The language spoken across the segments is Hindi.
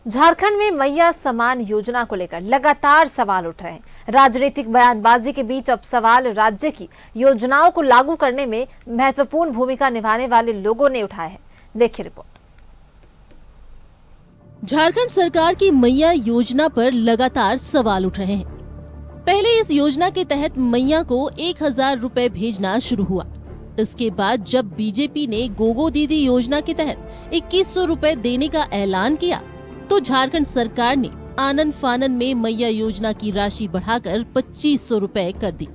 झारखंड में मैया सम्मान योजना को लेकर लगातार सवाल उठ रहे हैं। राजनीतिक बयानबाजी के बीच अब सवाल राज्य की योजनाओं को लागू करने में महत्वपूर्ण भूमिका निभाने वाले लोगों ने उठाए हैं। देखिए रिपोर्ट। झारखंड सरकार की मैया योजना पर लगातार सवाल उठ रहे हैं। पहले इस योजना के तहत मैया को 1000 रुपए भेजना शुरू हुआ। इसके बाद जब बीजेपी ने गोगो दीदी योजना के तहत 2100 रुपए देने का ऐलान किया तो झारखंड सरकार ने आनन फानन में मैया योजना की राशि बढ़ाकर 2500 रुपए कर दी।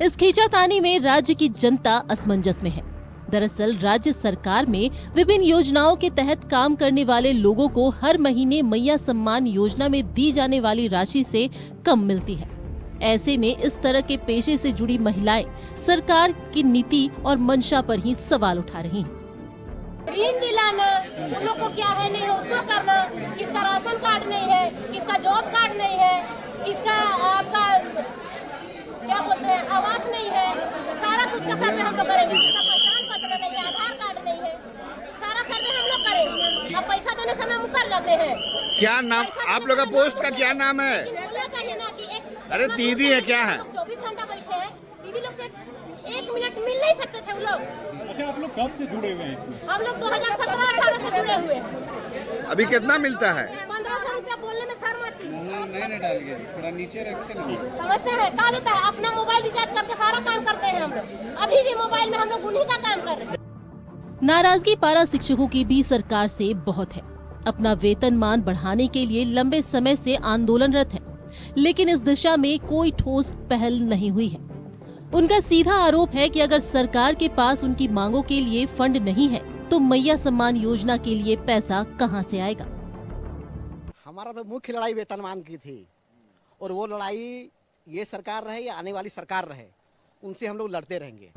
इस खींचातानी में राज्य की जनता असमंजस में है। दरअसल राज्य सरकार में विभिन्न योजनाओं के तहत काम करने वाले लोगों को हर महीने मैया सम्मान योजना में दी जाने वाली राशि से कम मिलती है। ऐसे में इस तरह के पेशे से जुड़ी महिलाएं सरकार की नीति और मंशा पर ही सवाल उठा रही हैं। ऋण दिलाना, उन लोग को क्या है नहीं है उसको करना, किसका राशन कार्ड नहीं है, किसका जॉब कार्ड नहीं है, किसका आपका क्या बोलते हैं आवास नहीं है, सारा कुछ का सर्वे हम लोग करेंगे। किसका पहचान पत्र नहीं है, आधार कार्ड नहीं है, सारा सर्वे हम लोग करेंगे। अब पैसा देने समय मुकर जाते हैं। क्या नाम आप लोग का पोस्ट का क्या नाम है? बोलना चाहिए ना कि अरे दीदी है क्या है? 24 घंटा बैठे हैं, दीदी लोग से 1 मिनट मिल नहीं सकते थे वो लोग। अच्छा, आप लोग कब से जुड़े हुए हैं इसमें? हम लोग 2017-18 से जुड़े हुए हैं। अभी कितना मिलता है? 1500 रुपया बोलने में शर्म आती है। नहीं डालिए, थोड़ा नीचे रखते ना। समझते हैं कहा देता है अपना मोबाइल रिचार्ज करके सारा काम करते हैं हम लोग। अभी भी मोबाइल में हम लोग उन्हीं का काम कर रहे हैं। नाराजगी पारा शिक्षकों की भी सरकार से बहुत है। अपना वेतनमान बढ़ाने के लिए लंबे समय से आंदोलनरत है, लेकिन इस दिशा में कोई ठोस पहल नहीं हुई है। उनका सीधा आरोप है कि अगर सरकार के पास उनकी मांगों के लिए फंड नहीं है तो मैया सम्मान योजना के लिए पैसा कहां से आएगा। हमारा तो मुख्य लड़ाई वेतनमान की थी और वो लड़ाई ये सरकार रहे या आने वाली सरकार रहे, उनसे हम लोग लड़ते रहेंगे।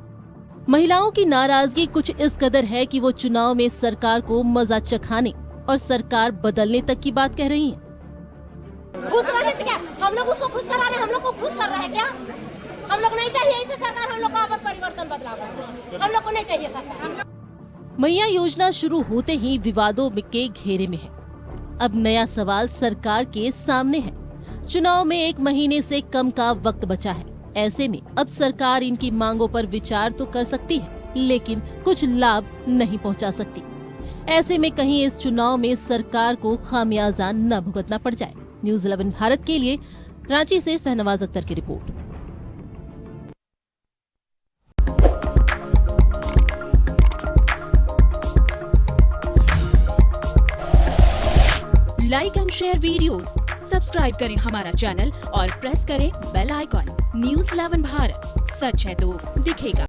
महिलाओं की नाराजगी कुछ इस कदर है कि वो चुनाव में सरकार को मजा चखाने और सरकार बदलने तक की बात कह रही हैं। खुश रहने से क्या, हम लोग उसको खुश करा रहे, हम लोग को खुश कर रहे हैं क्या? हम लोग नहीं चाहिए ऐसे सरकार, हम लोग का परिवर्तन बदलाव है। हम लोग को नहीं चाहिए सरकार। मैया योजना शुरू होते ही विवादों के घेरे में है। अब नया सवाल सरकार के सामने है। चुनाव में 1 महीने से कम का वक्त बचा है। ऐसे में अब सरकार इनकी मांगों पर विचार तो कर सकती है, लेकिन कुछ लाभ नहीं पहुंचा सकती। ऐसे में कहीं इस चुनाव में सरकार को खामियाजा न भुगतना पड़ जाए। न्यूज़ 11 भारत के लिए रांची से शहनवाज अख्तर की report. Like and share videos, subscribe करें हमारा चैनल और प्रेस करें बेल आइकॉन। न्यूज़ 11 भारत, सच है तो दिखेगा।